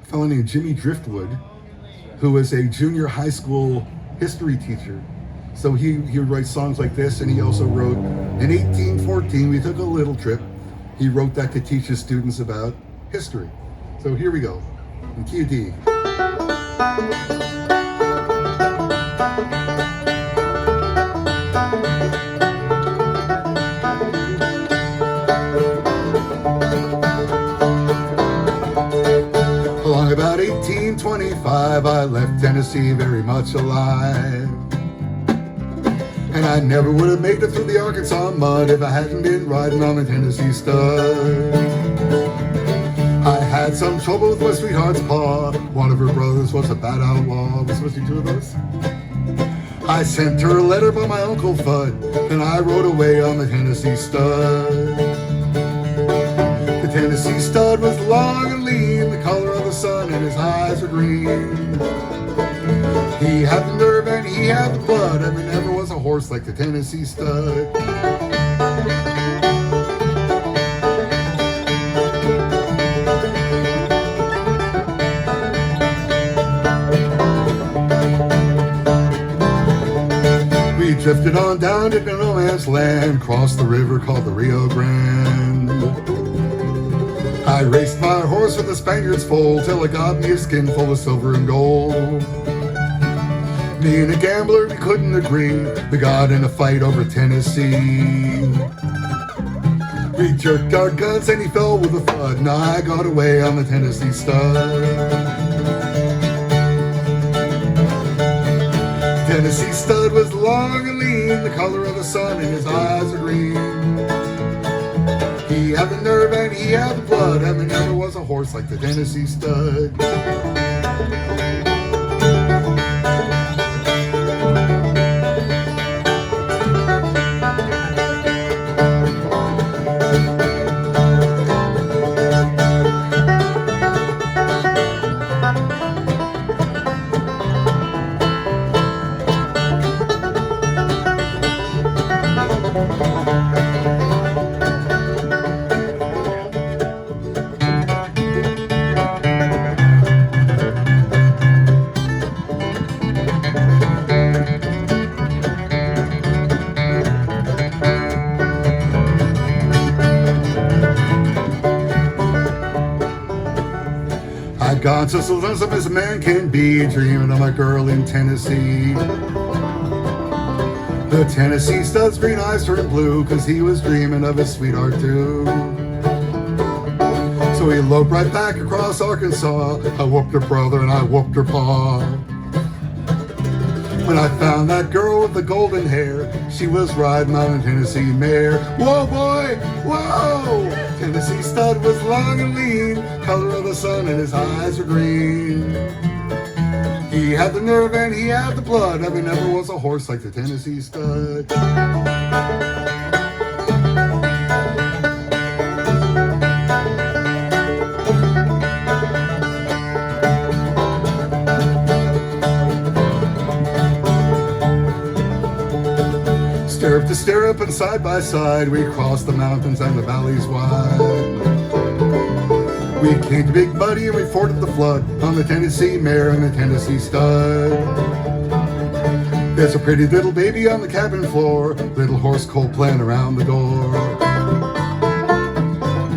a fellow named Jimmy Driftwood, who was a junior high school history teacher. So he would write songs like this, and he also wrote, in 1814, we took a little trip. He wrote that to teach his students about history. So here we go, in key of D. Along about 1825, I left Tennessee very much alive. And I never would have made it through the Arkansas mud if I hadn't been riding on the Tennessee stud. I had some trouble with my sweetheart's paw. One of her brothers was a bad outlaw. Was supposed to be two of those? I sent her a letter by my Uncle Fudd, and I rode away on the Tennessee stud. The Tennessee stud was long and lean, the color of the sun, and his eyes were green. He had the nerve and he had the blood, and there never was a horse like the Tennessee stud. We drifted on down to no man's land, crossed the river called the Rio Grande. I raced my horse with the Spaniard's foal till it got me a skin full of silver and gold. Me and a gambler, we couldn't agree. We got in a fight over Tennessee. We jerked our guns and he fell with a thud, and I got away on the Tennessee stud. Tennessee stud was long and lean, the color of the sun, and his eyes are green. He had the nerve and he had the blood, and there never was a horse like the Tennessee stud. Gone so lonesome as a man can be, dreaming of my girl in Tennessee. The Tennessee stud's green eyes turned blue, cause he was dreaming of his sweetheart too. So he eloped right back across Arkansas. I whooped her brother and I whooped her paw. When I found that girl with the golden hair, she was riding on a Tennessee mare. Whoa, boy, whoa! Tennessee stud was long and lean, color of the sun, and his eyes were green. He had the nerve and he had the blood, and there never was a horse like the Tennessee stud. Stirrup to stirrup and side by side, we crossed the mountains and the valleys wide. We came to Big Muddy and we forded the flood on the Tennessee mare and the Tennessee stud. There's a pretty little baby on the cabin floor, little horse colt playing around the door.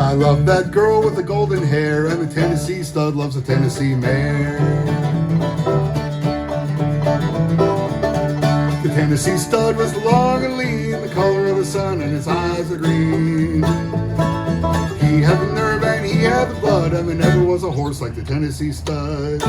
I love that girl with the golden hair, and the Tennessee stud loves the Tennessee mare. The Tennessee stud was long and lean, the color of the sun, and his eyes are green. He had the nerve and he had the blood, and there never was a horse like the Tennessee stud.